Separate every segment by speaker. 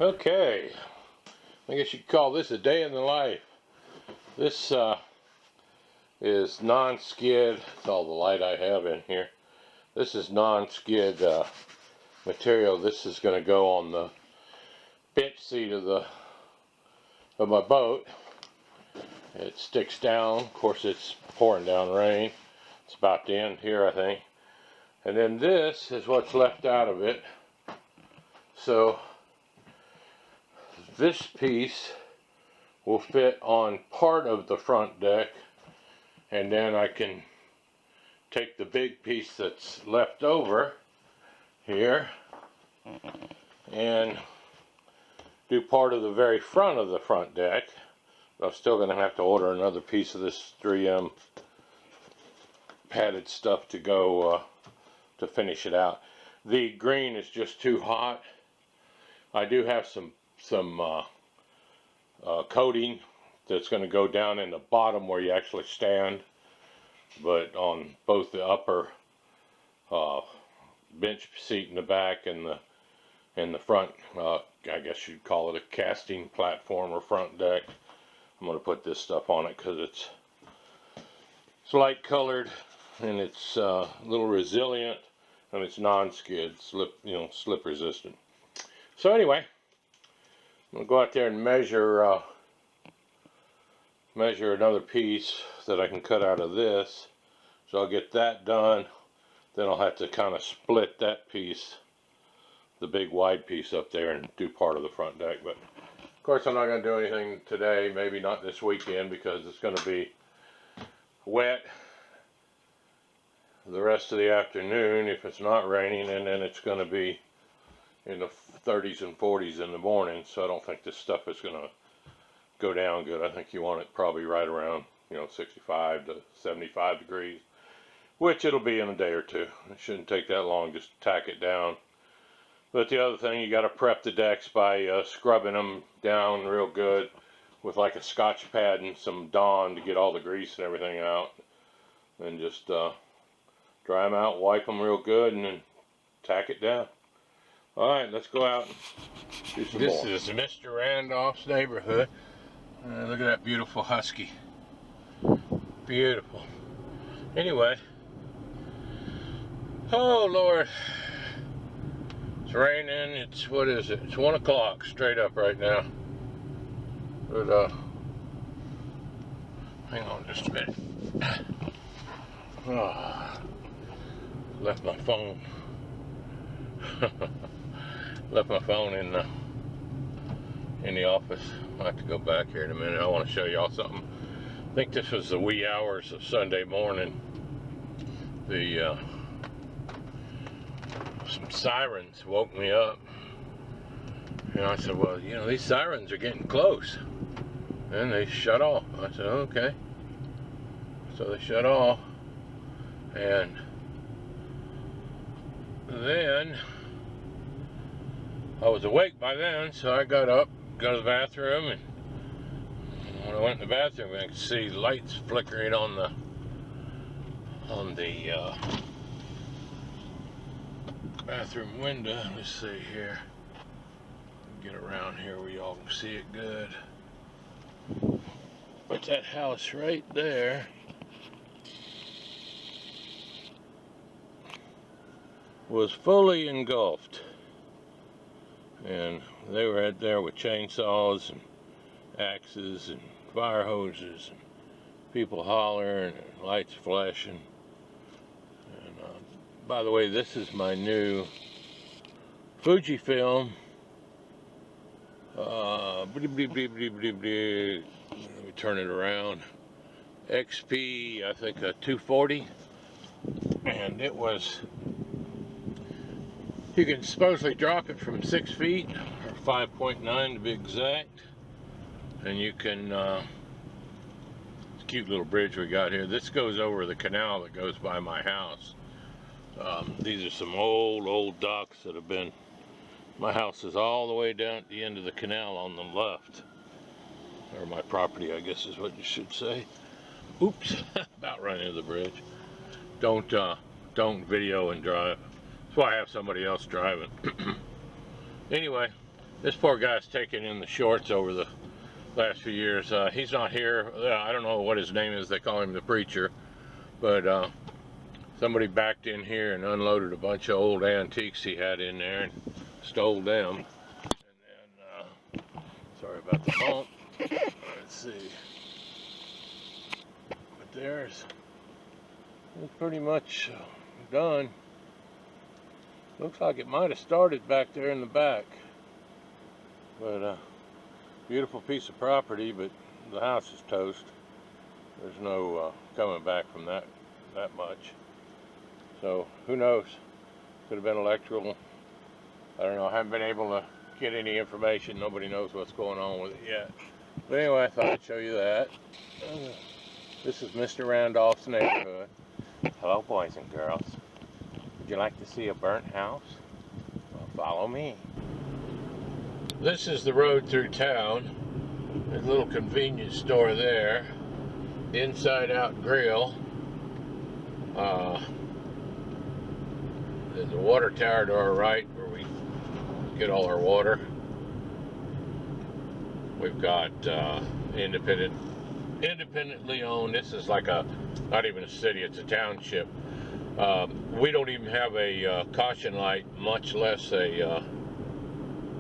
Speaker 1: Okay, I guess you could call this a day in the life. This is non-skid. That's all the light I have in here. This is non-skid material. This is going to go on the bench seat of my boat. It sticks down. Of course, it's pouring down rain. It's about to end here, I think. And then this is what's left out of it. So this piece will fit on part of the front deck, and then I can take the big piece that's left over here and do part of the very front of the front deck. But I'm still going to have to order another piece of this 3M padded stuff to go to finish it out. The green is just too hot. I do have some coating that's going to go down in the bottom where you actually stand, but on both the upper bench seat in the back and the front, I guess you'd call it a casting platform or front deck. I'm going to put this stuff on it because it's light colored and it's a little resilient and it's non-skid, slip resistant. So anyway, I'm going to go out there and measure another piece that I can cut out of this. So I'll get that done. Then I'll have to kind of split that piece, the big wide piece up there, and do part of the front deck. But of course I'm not going to do anything today, maybe not this weekend, because it's going to be wet the rest of the afternoon if it's not raining, and then it's going to be in the 30s and 40s in the morning. So I don't think this stuff is going to go down good. I think you want it probably right around 65 to 75 degrees, which it'll be in a day or two. It shouldn't take that long just to tack it down. But the other thing, you got to prep the decks by scrubbing them down real good with like a Scotch pad and some Dawn to get all the grease and everything out. And just dry them out, wipe them real good, and then tack it down. Alright, let's go out and do some more. This is Mr. Randolph's neighborhood. Look at that beautiful husky. Beautiful. Anyway. Oh, Lord. It's raining. It's, what is it? It's 1 o'clock straight up right now. But, hang on just a minute. Oh, left my phone. Left my phone in the office. I'll have to go back here in a minute. I want to show y'all something. I think this was the wee hours of Sunday morning. Some sirens woke me up. And I said, well, these sirens are getting close. And they shut off. I said, okay. So they shut off. And then I was awake by then, so I got up, go to the bathroom, and when I went in the bathroom, I could see lights flickering on the bathroom window. Let's see here. Get around here where y'all can see it good. But that house right there was fully engulfed. And they were out there with chainsaws and axes and fire hoses and people hollering and lights flashing. And by the way, this is my new Fujifilm. Let me turn it around. XP, I think a 240. And it was, you can supposedly drop it from 6 feet, or 5.9 to be exact. And you can, it's a cute little bridge we got here. This goes over the canal that goes by my house. These are some old docks that have been, my house is all the way down at the end of the canal on the left. Or my property, I guess is what you should say. Oops, about running into the bridge. Don't video and drive. That's why I have somebody else driving. Anyway, This poor guy's taken in the shorts over the last few years. He's not here. I don't know what his name is. They call him the preacher. But somebody backed in here and unloaded a bunch of old antiques he had in there and stole them. And then, sorry about the bump. Let's see. But there's pretty much done. Looks like it might have started back there in the back. But beautiful piece of property, but the house is toast. There's no coming back from that much. So who knows? Could have been electrical. I don't know. I haven't been able to get any information. Nobody knows what's going on with it yet. But anyway, I thought I'd show you that. This is Mr. Randolph's neighborhood. Hello, boys and girls. Would you like to see a burnt house? Well, follow me. This is the road through town. There's a little convenience store there. Inside Out Grill. There's a water tower to our right where we get all our water. We've got independently owned. This is like not even a city, it's a township. We don't even have a caution light, much less a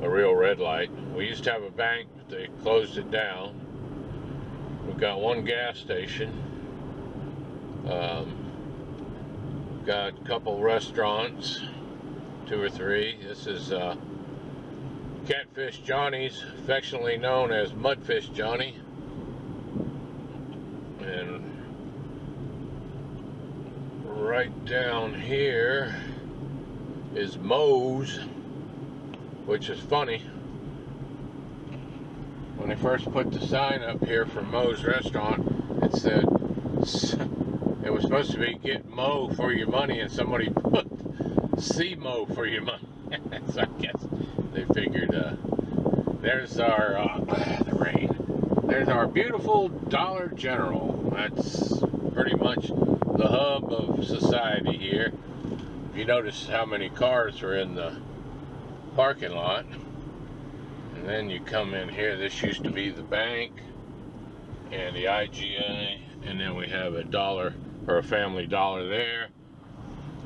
Speaker 1: real red light. We used to have a bank, but they closed it down. We've got one gas station. Got a couple restaurants, 2 or 3. This is Catfish Johnny's, affectionately known as Mudfish Johnny. And right down here is Moe's, which is funny. When they first put the sign up here for Moe's restaurant, it said it was supposed to be get Moe for your money, and somebody put see Moe for your money. So I guess they figured there's our the rain. There's our beautiful Dollar General. That's pretty much the hub of society here. If you notice how many cars are in the parking lot, and then you come in here, this used to be the bank and the IGA, and then we have a dollar or a Family Dollar there.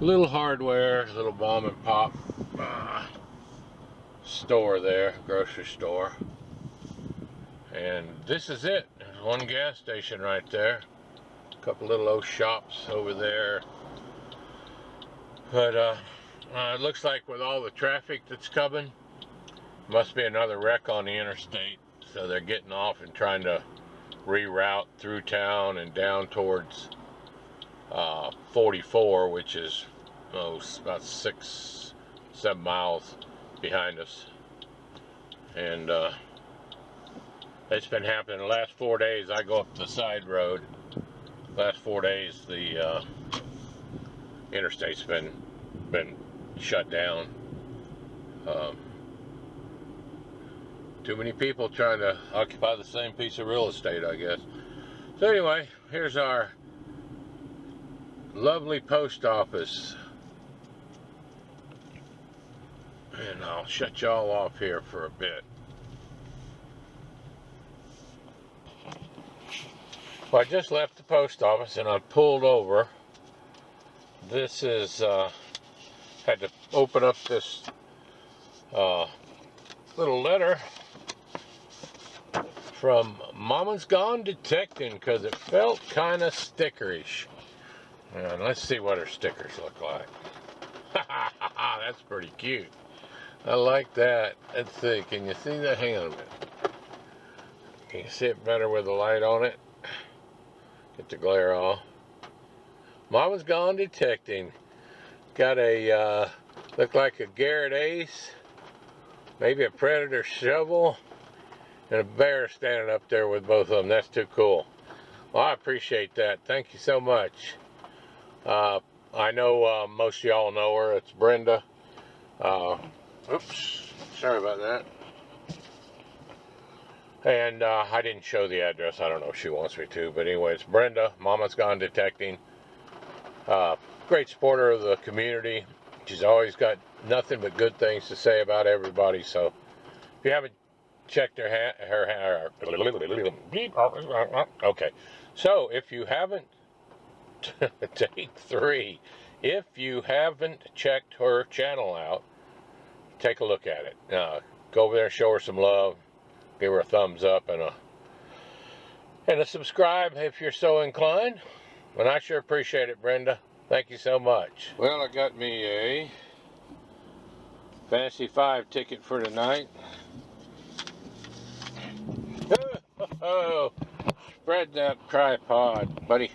Speaker 1: A little hardware, a little mom and pop store there, grocery store. And this is it. There's one gas station right there. A couple little old shops over there. But it looks like with all the traffic that's coming, must be another wreck on the interstate. So they're getting off and trying to reroute through town and down towards 44, which is about 6-7 miles behind us. And it's been happening the last 4 days. I go up the side road. Last 4 days the interstate's been shut down. Too many people trying to occupy the same piece of real estate, I guess. So anyway, here's our lovely post office. And I'll shut y'all off here for a bit. Well, I just left the post office and I pulled over. This is, had to open up this little letter from Mama's Gone Detecting because it felt kind of stickerish. And let's see what her stickers look like. That's pretty cute. I like that. Let's see. Can you see that? Hang on a minute. Can you see it better with the light on it? Get the glare off. Mama's Gone Detecting. Got a, look like a Garrett Ace. Maybe a Predator shovel. And a bear standing up there with both of them. That's too cool. Well, I appreciate that. Thank you so much. I know most of y'all know her. It's Brenda. Oops. Sorry about that. And I didn't show the address. I don't know if she wants me to. But anyway, it's Brenda. Mama's Gone Detecting. Great supporter of the community. She's always got nothing but good things to say about everybody. So if you haven't checked her okay. So if you haven't take 3, if you haven't checked her channel out, take a look at it. Go over there, show her some love, give her a thumbs up and a subscribe if you're so inclined. And I sure appreciate it, Brenda. Thank you so much. Well, I got me a Fantasy 5 ticket for tonight. Oh, spread that tripod, buddy.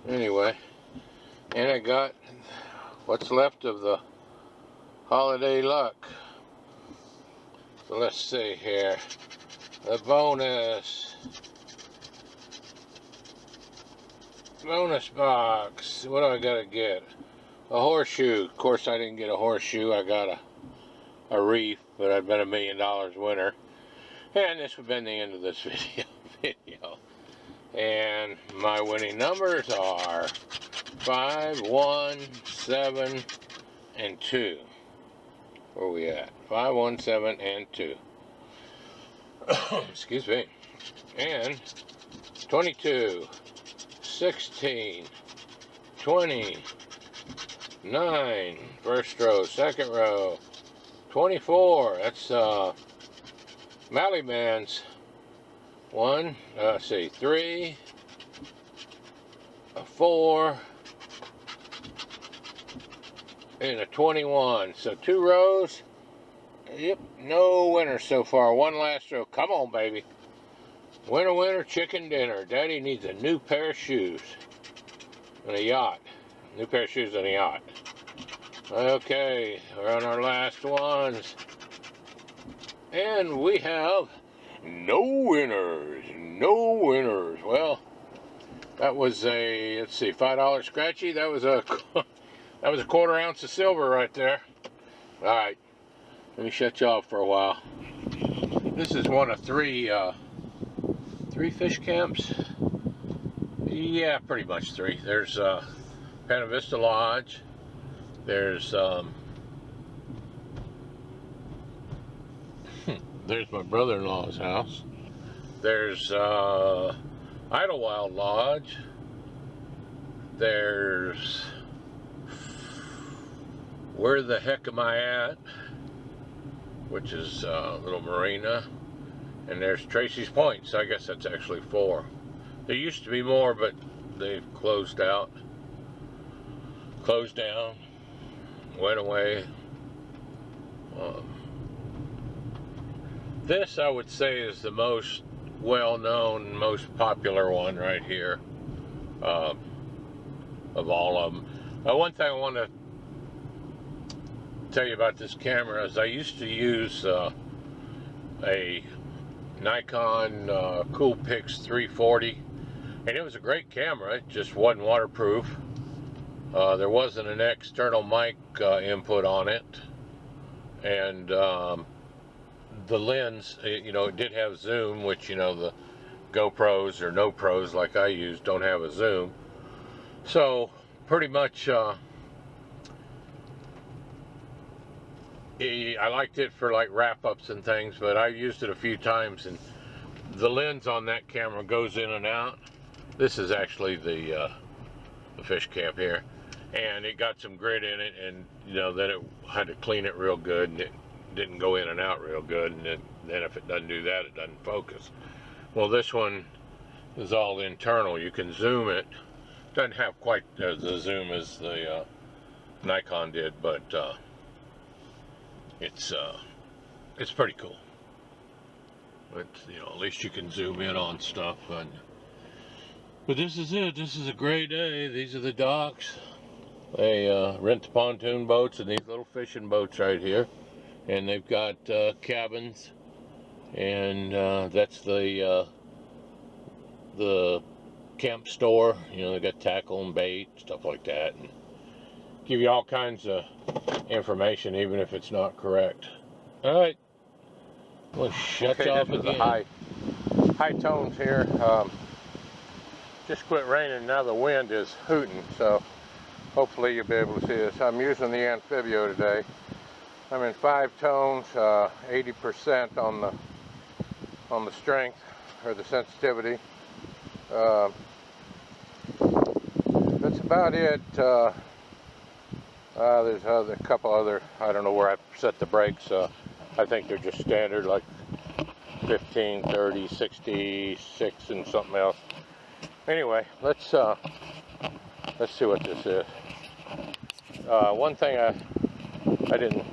Speaker 1: Anyway, and I got what's left of the holiday luck. So let's see here. The bonus box. What do I gotta get? A horseshoe. Of course, I didn't get a horseshoe. I got a reef, but I've been $1 million winner. And this would have been the end of this video. And my winning numbers are 5, 1, 7, and 2. Where are we at? 5, 1, 7, and 2. Excuse me. And 22, 16, 20, 9, first row, second row, 24, that's Malleyman's 1, let's see, 3, 4, and a 21. So 2 rows. Yep, no winners so far. 1 last row. Come on, baby. Winner, winner, chicken dinner. Daddy needs a new pair of shoes and a yacht. New pair of shoes and a yacht. Okay, we're on our last ones. And we have no winners. No winners. Well, that was a, let's see, $5 scratchy. That was a quarter ounce of silver right there. All right, let me shut you off for a while. This is one of 3 fish camps. Yeah, pretty much 3. There's Pana Vista Lodge. There's there's my brother-in-law's house. There's Idlewild Lodge. There's Where the Heck Am I At, which is a little marina. And there's Tracy's Point, so I guess that's actually 4. There used to be more, but they've closed down, went away. This, I would say, is the most well-known, most popular one right here of all of them. One thing I want to tell you about this camera is I used to use a Nikon Coolpix 340, and it was a great camera. It just wasn't waterproof. There wasn't an external mic input on it, and the lens, it did have zoom, which the GoPros or no pros like I use don't have a zoom. So pretty much I liked it for like wrap-ups and things, but I used it a few times, and the lens on that camera goes in and out. This is actually the fish camp here, and it got some grit in it, and then it had to clean it real good, and it didn't go in and out real good, and then if it doesn't do that, it doesn't focus. Well, this one is all internal. You can zoom it. Doesn't have quite the zoom as the Nikon did, but it's pretty cool. But at least you can zoom in on stuff. But this is it. This is a great day. These are the docks. They rent the pontoon boats and these little fishing boats right here, and they've got cabins, and that's the camp store. They got tackle and bait, stuff like that, and give you all kinds of information, even if it's not correct. All right, we'll shut you off again. The high tones here. Just quit raining. Now the wind is hooting, so hopefully you'll be able to see this. I'm using the Amphibio today. I'm in 5 tones, 80% on the strength or the sensitivity. That's about it. There's a couple other, I don't know where I set the brakes. I think they're just standard, like 15, 30, 66 and something else. Anyway, let's see what this is. One thing I didn't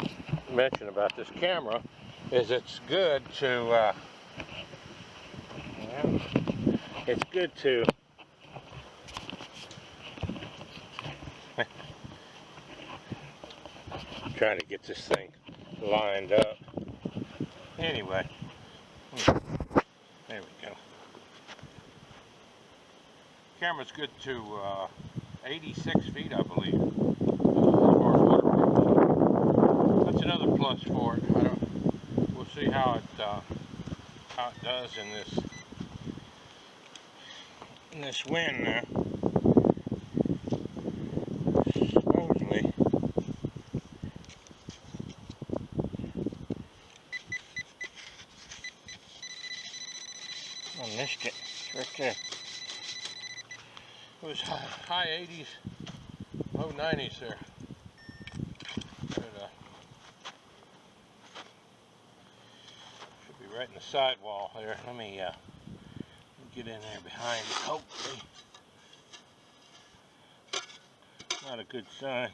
Speaker 1: mention about this camera is it's good to trying to get this thing lined up. Anyway, there we go. Camera's good to 86 feet, I believe, as far as waterproof. So that's another plus for it. We'll see how it does in this wind now. Supposedly, I missed it. It's right there. It was high 80s, low 90s there. But, should be right in the sidewall there. Let me get in there behind it, hopefully. Not a good sign.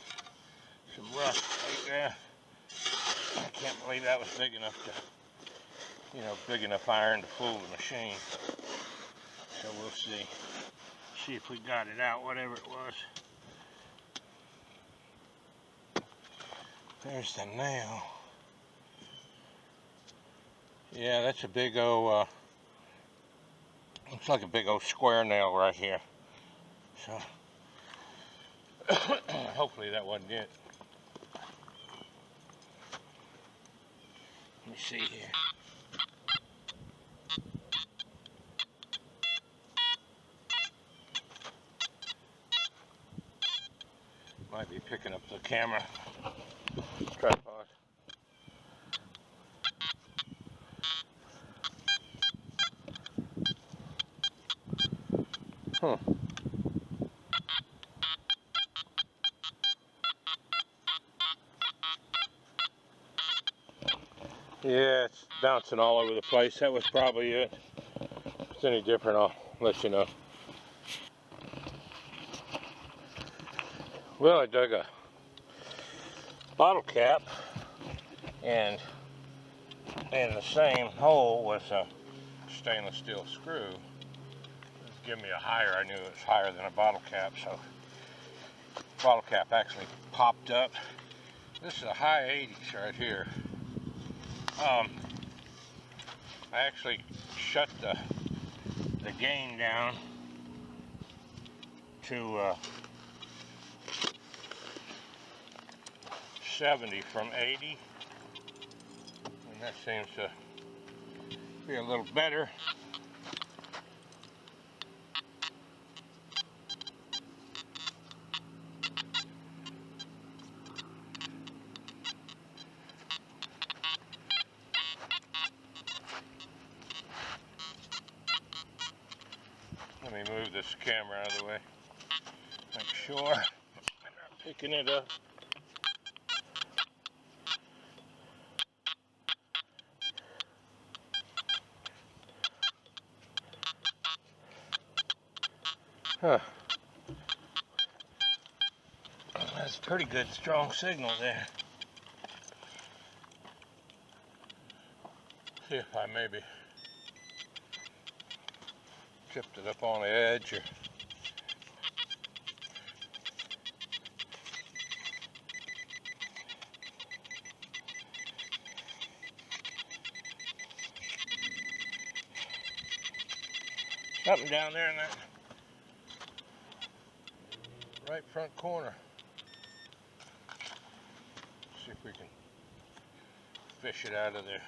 Speaker 1: Some rust right there. I can't believe that was big enough to, big enough iron to fool the machine. So we'll see. See if we got it out, whatever it was. There's the nail. Yeah, that's a big old, looks like a big old square nail right here. So, hopefully that wasn't it. Let me see here. Might be picking up the camera tripod. Huh. Yeah, it's bouncing all over the place. That was probably it. If it's any different, I'll let you know. Well, I dug a bottle cap, and in the same hole was a stainless steel screw. It was giving me a higher. I knew it was higher than a bottle cap, so the bottle cap actually popped up. This is a high 80s right here. I actually shut the gain down to 70 from 80, and that seems to be a little better. Let me move this camera out of the way. Make sure I'm not picking it up. Huh. That's a pretty good strong signal there. See if I maybe tripped it up on the edge or something down there in that right front corner. See if we can fish it out of there.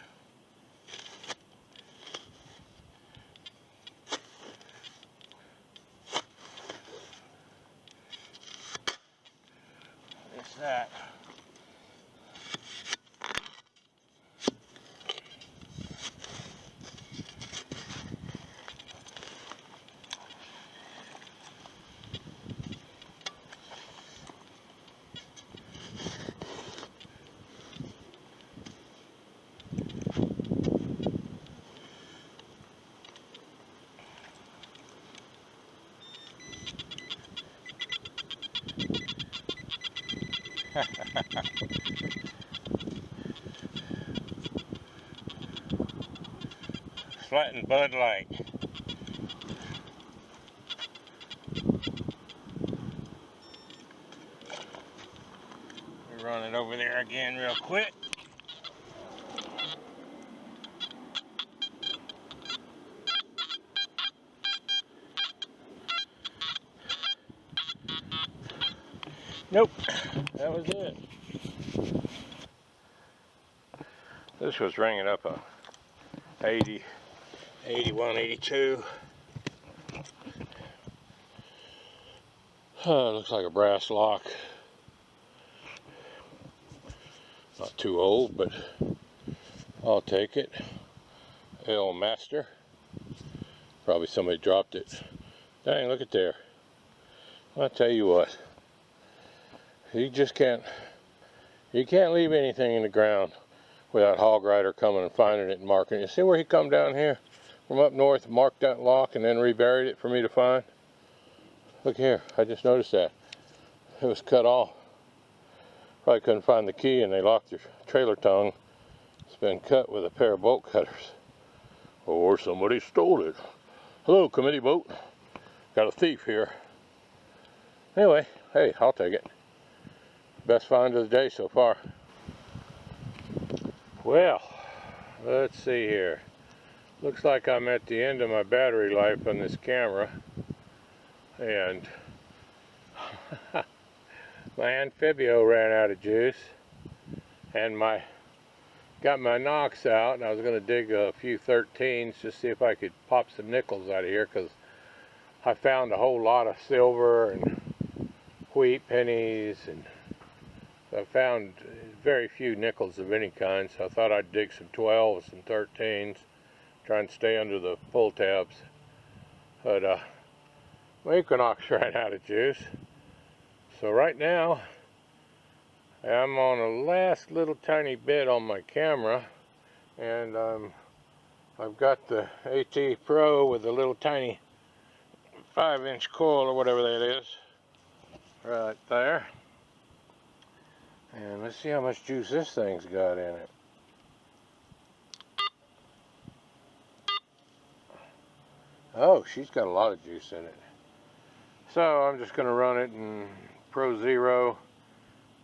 Speaker 1: It's that.
Speaker 2: Flatten Bud Light. We run it over there again real quick. Nope, that was it. This was ringing up a 80, 81, 82. Looks like a brass lock. Not too old, but I'll take it. L Master. Probably somebody dropped it. Dang, look at there. I'll tell you what. You can't leave anything in the ground without Hog Rider coming and finding it and marking it. You see where he come down here from up north, marked that lock, and then reburied it for me to find? Look here, I just noticed that. It was cut off. Probably couldn't find the key and they locked their trailer tongue. It's been cut with a pair of bolt cutters. Or somebody stole it. Hello, committee boat. Got a thief here. Anyway, hey, I'll take it. Best find of the day so far. Well, let's see here. Looks like I'm at the end of my battery life on this camera. And my Amphibio ran out of juice. And got my Knox out, and I was going to dig a few 13s just see if I could pop some nickels out of here, because I found a whole lot of silver and wheat pennies, and I found very few nickels of any kind, so I thought I'd dig some 12s and 13s, try and stay under the pull tabs. But my Equinox ran out of juice, so right now I'm on a last little tiny bit on my camera, and I've got the AT Pro with a little tiny 5-inch coil or whatever that is right there. And let's see how much juice this thing's got in it. Oh, she's got a lot of juice in it. So I'm just going to run it in Pro Zero.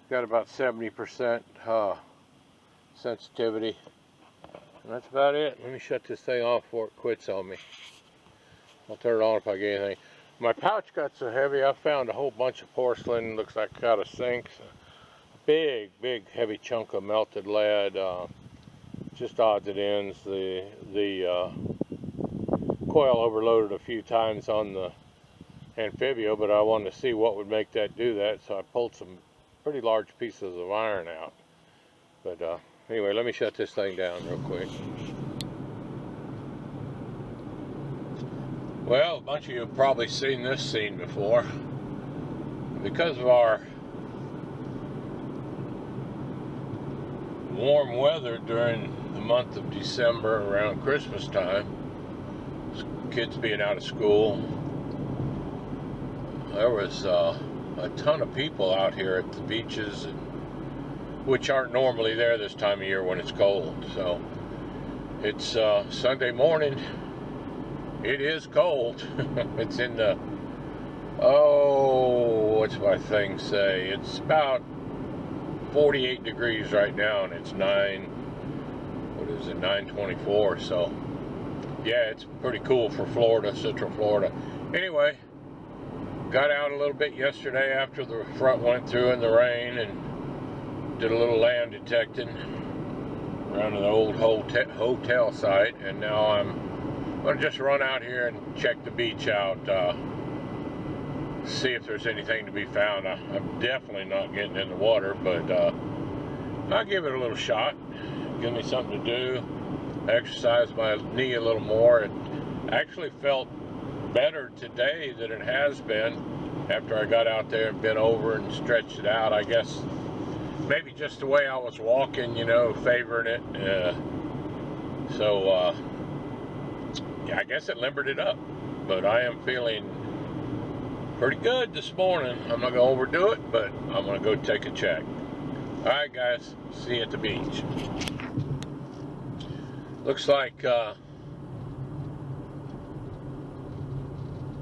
Speaker 2: Got about 70% sensitivity. And that's about it. Let me shut this thing off before it quits on me. I'll turn it on if I get anything. My pouch got so heavy, I found a whole bunch of porcelain. Looks like out of sinks. Big heavy chunk of melted lead, just odds and ends. The coil overloaded a few times on the Amphibio, but I wanted to see what would make that do that, so I pulled some pretty large pieces of iron out. But anyway, let me shut this thing down real quick. Well, a bunch of you have probably seen this scene before. Because of our warm weather during the month of December around Christmas time, kids being out of school, there was a ton of people out here at the beaches, which aren't normally there this time of year when it's cold. So it's Sunday morning. It is cold. It's in the, what's my thing say? It's about 48 degrees right now, and it's 9:24, so yeah, it's pretty cool for Florida, Central Florida. Anyway, got out a little bit yesterday after the front went through in the rain, and did a little land detecting around the old hotel site, and now I'm going to just run out here and check the beach out, see if there's anything to be found. I'm definitely not getting in the water, but I'll give it a little shot. Give me something to do, exercise my knee a little more. It actually felt better today than it has been after I got out there and bent over and stretched it out. I guess maybe just the way I was walking, you know, favoring it. So yeah, I guess it limbered it up, but I am feeling pretty good this morning. I'm not going to overdo it, but I'm going to go take a check. Alright guys, see you at the beach. Looks like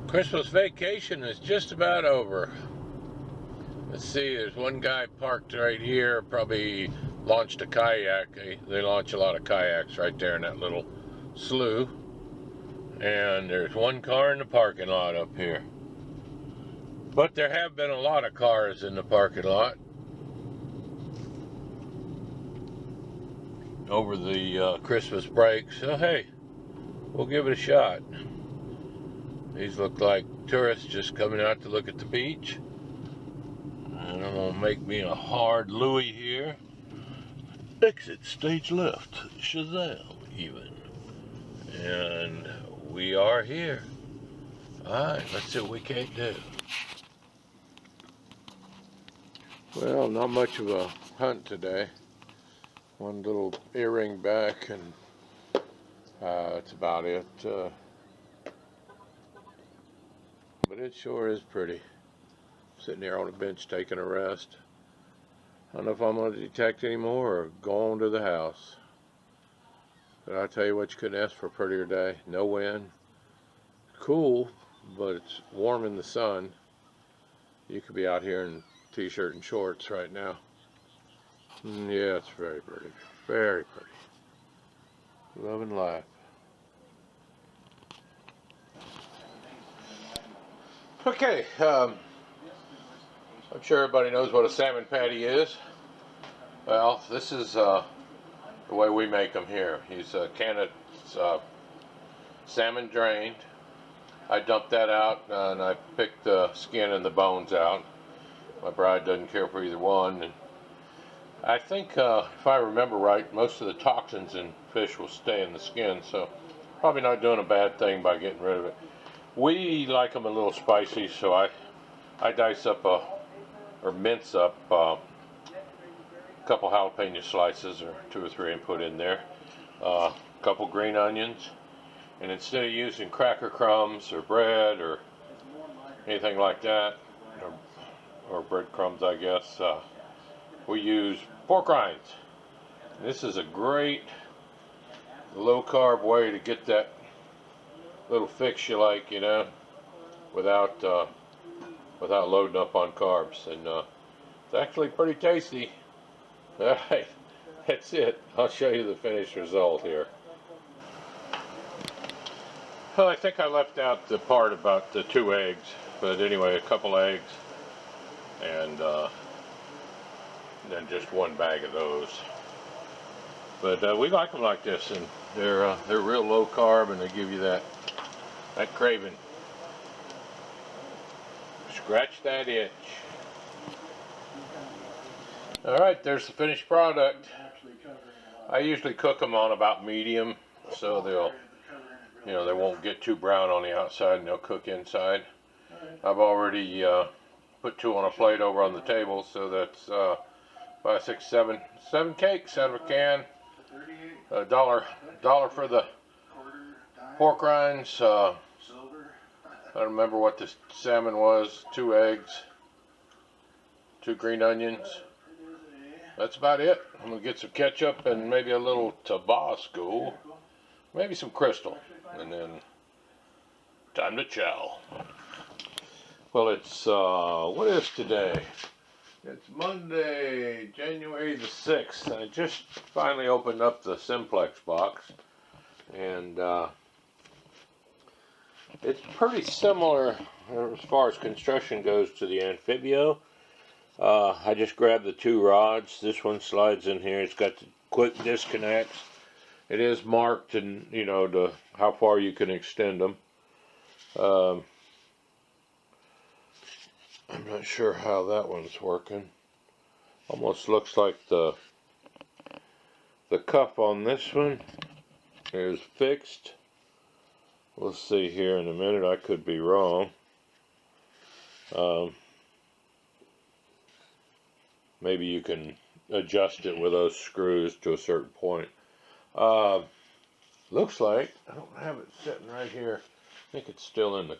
Speaker 2: Christmas vacation is just about over. Let's see, there's one guy parked right here, probably launched a kayak. They launch a lot of kayaks right there in that little slough. And there's one car in the parking lot up here. But there have been a lot of cars in the parking lot over the Christmas break, so hey, we'll give it a shot. These look like tourists just coming out to look at the beach. And I'm gonna make me a hard Louis here. Exit stage left, Shazam even. And we are here. Alright, let's see what we can't do. Well, not much of a hunt today. One little earring back, and that's about it. But it sure is pretty. Sitting here on a bench taking a rest. I don't know if I'm going to detect any more or go on to the house. But I tell you what, you couldn't ask for a prettier day. No wind. Cool, but it's warm in the sun. You could be out here in t-shirt and shorts right now. Yeah, it's very pretty. Very pretty. Loving life. Okay, I'm sure everybody knows what a salmon patty is. Well, this is the way we make them here. Use a can of salmon drained. I dumped that out and I picked the skin and the bones out. My bride doesn't care for either one. And I think, if I remember right, most of the toxins in fish will stay in the skin, so probably not doing a bad thing by getting rid of it. We like them a little spicy, so I dice up or mince up a couple jalapeno slices, or 2 or 3, and put in there. A couple green onions, and instead of using cracker crumbs or bread or anything like that, or breadcrumbs, I guess, we use pork rinds. This is a great low-carb way to get that little fix you like, you know, without loading up on carbs, and it's actually pretty tasty. All right, that's it. I'll show you the finished result here. Well, I think I left out the part about the 2 eggs, but anyway, a couple eggs, and then just 1 bag of those. But we like them like this, and they're real low carb, and they give you that craving. Scratch that itch. All right, there's the finished product. I usually cook them on about medium, so they won't get too brown on the outside, and they'll cook inside. I've already put 2 on a plate over on the table, so that's 5, 6, 7 cakes out of a can. $1 for the pork rinds. I don't remember what the salmon was. 2 eggs, 2 green onions. That's about it. I'm gonna get some ketchup and maybe a little Tabasco, maybe some Crystal, and then time to chow. Well, it's what is today? It's Monday, January the 6th. I just finally opened up the Simplex box, and it's pretty similar as far as construction goes to the Amphibio. I just grabbed the 2 rods. This one slides in here. It's got the quick disconnects. It is marked, and to how far you can extend them. I'm not sure how that one's working. Almost looks like the cuff on this one is fixed. We'll see here in a minute. I could be wrong. Maybe you can adjust it with those screws to a certain point. Looks like, I don't have it sitting right here. I think it's still in the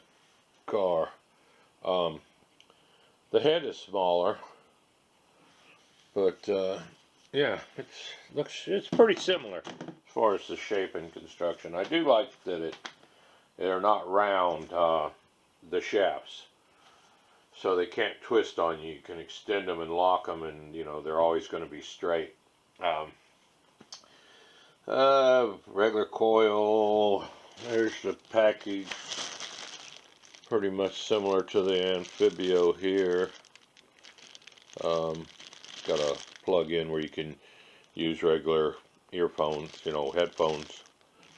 Speaker 2: car. The head is smaller.
Speaker 1: But yeah, it's pretty similar as far as the shape and construction. I do like that they're not round, the shafts, so they can't twist on you. You can extend them and lock them, and they're always going to be straight. Um, Regular coil. There's the package. Pretty much similar to the Amphibio here. Got a plug-in where you can use regular earphones, headphones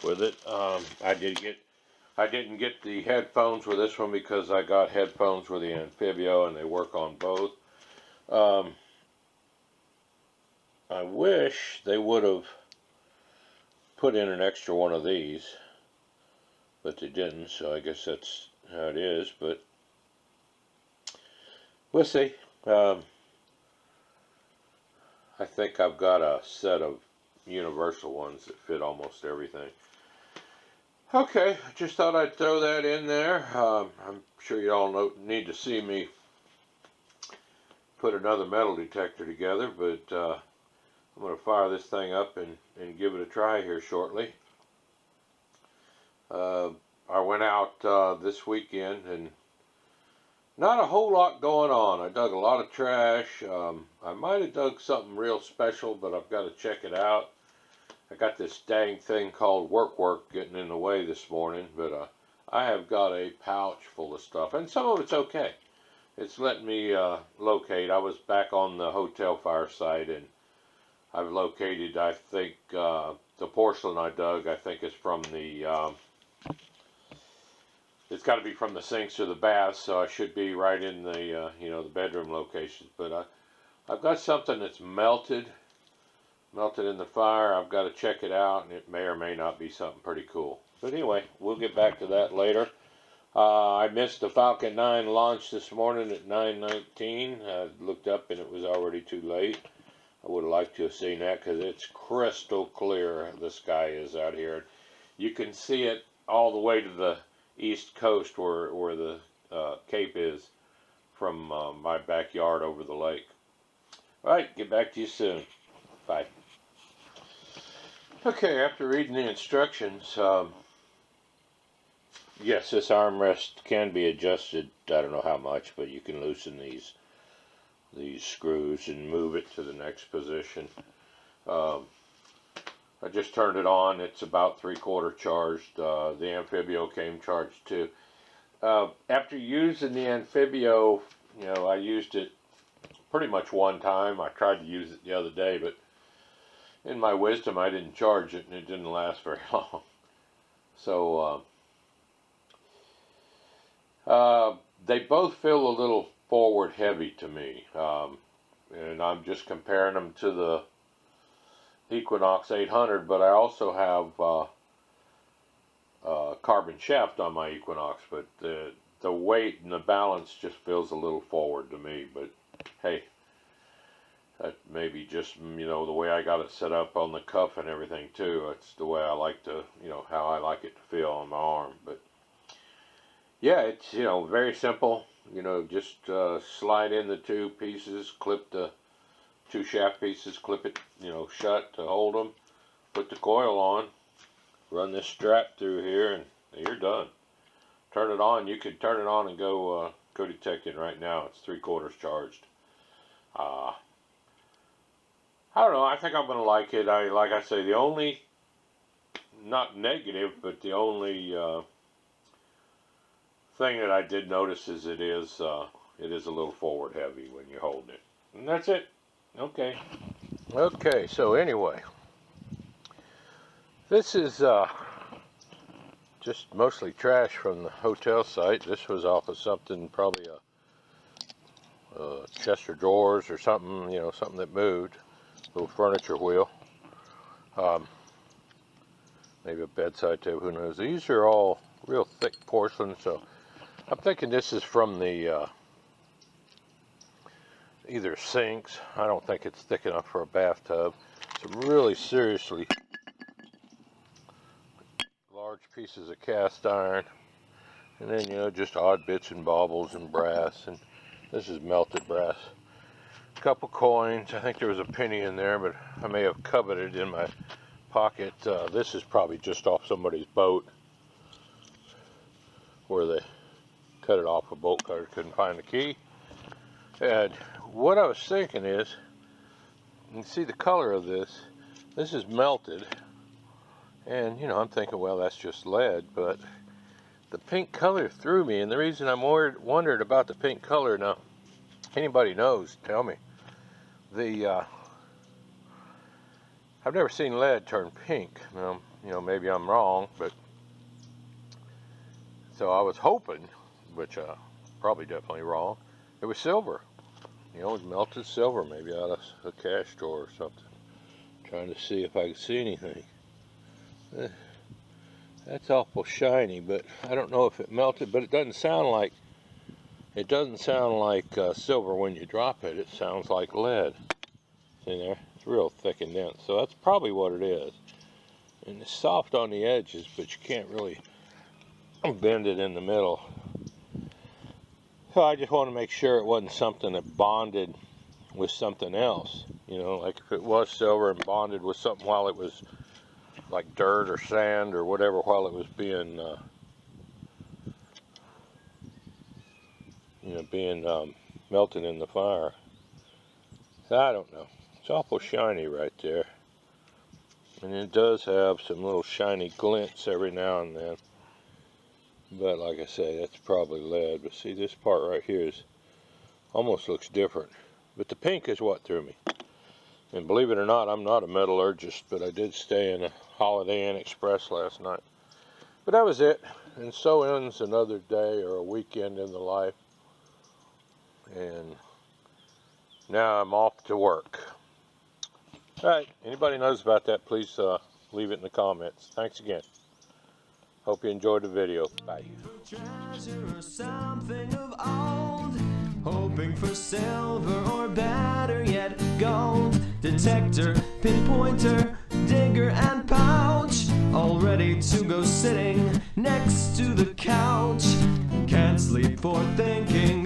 Speaker 1: with it. I didn't get the headphones with this one because I got headphones with the Amphibio and they work on both. I wish they would have put in an extra one of these, but they didn't, so I guess that's how it is, but we'll see. I think I've got a set of universal ones that fit almost everything. Okay, I just thought I'd throw that in there. I'm sure you all need to see me put another metal detector together, but I'm going to fire this thing up and give it a try here shortly. I went out this weekend and not a whole lot going on. I dug a lot of trash. I might have dug something real special, but I've got to check it out. I got this dang thing called work getting in the way this morning, but I have got a pouch full of stuff, and some of it's okay. It's letting me locate. I was back on the hotel fire site, and I've located, I think, the porcelain I dug, I think is from the, it's got to be from the sinks or the baths, so I should be right in the, the bedroom locations. But I've got something that's melted in the fire. I've got to check it out, and it may or may not be something pretty cool. But anyway, we'll get back to that later. I missed the Falcon 9 launch this morning at 9:19. I looked up and it was already too late. I would have liked to have seen that because it's crystal clear. The sky is out here. You can see it all the way to the east coast where the Cape is from my backyard over the lake. All right, get back to you soon. Bye. Okay, after reading the instructions, yes, this armrest can be adjusted. I don't know how much, but you can loosen these screws and move it to the next position. I just turned it on. It's about 3/4 charged. The Amphibio came charged too. After using the Amphibio, I used it pretty much one time. I tried to use it the other day, but in my wisdom, I didn't charge it, and it didn't last very long. So they both feel a little forward heavy to me, and I'm just comparing them to the Equinox 800, but I also have carbon shaft on my Equinox, but the weight and the balance just feels a little forward to me. But hey, that may be just the way I got it set up on the cuff and everything too. That's the way I like to, how I like it to feel on my arm. But yeah, it's very simple. Just slide in the two pieces, clip the two shaft pieces, clip it shut to hold them, put the coil on, run this strap through here, and you're done. Turn it on. You could turn it on and go detecting right now. It's 3/4 charged. I don't know. I think I'm gonna like it. Like I say, the only, not negative, but the only thing that I did notice is it is a little forward heavy when you're holding it. And that's it. Okay. Okay. So anyway, this is just mostly trash from the hotel site. This was off of something, probably a chest of drawers or something, something that moved. Little furniture wheel. Maybe a bedside table, who knows. These are all real thick porcelain, so I'm thinking this is from the either sinks. I don't think it's thick enough for a bathtub. Some really seriously large pieces of cast iron, and then just odd bits and baubles and brass, and this is melted brass. couple coins. I think there was a penny in there, but I may have coveted it in my pocket. This is probably just off somebody's boat where they cut it off a boat cutter, couldn't find the key. And what I was thinking is, you can see the color of this. This is melted, and you know, I'm thinking, well, that's just lead, but the pink color threw me, and the reason I'm wondered about the pink color, now, anybody knows, tell me. I've never seen lead turn pink. Now, you know, maybe I'm wrong, but so I was hoping, which probably definitely wrong, it was silver. You know, it was melted silver, maybe out of a cash drawer or something. Trying to see if I could see anything. That's awful shiny, but I don't know if it melted, but it doesn't sound like silver when you drop it. It sounds like lead. See there? It's real thick and dense. So that's probably what it is. And it's soft on the edges, but you can't really bend it in the middle. So I just want to make sure it wasn't something that bonded with something else. You know, like if it was silver and bonded with something while it was like dirt or sand or whatever while it was being, melted in the fire. I don't know. It's awful shiny right there. And it does have some little shiny glints every now and then. But like I say, that's probably lead. But see, this part right here is almost looks different. But the pink is what threw me. And believe it or not, I'm not a metallurgist, but I did stay in a Holiday Inn Express last night. But that was it. And so ends another day or a weekend in the life. And now I'm off to work. All right, anybody knows about that, please leave it in the comments. Thanks again. Hope you enjoyed the video. Bye.
Speaker 3: Treasure or something of old, hoping for silver or better yet gold. Detector, pinpointer, digger and pouch, all ready to go sitting next to the couch. Can't sleep for thinking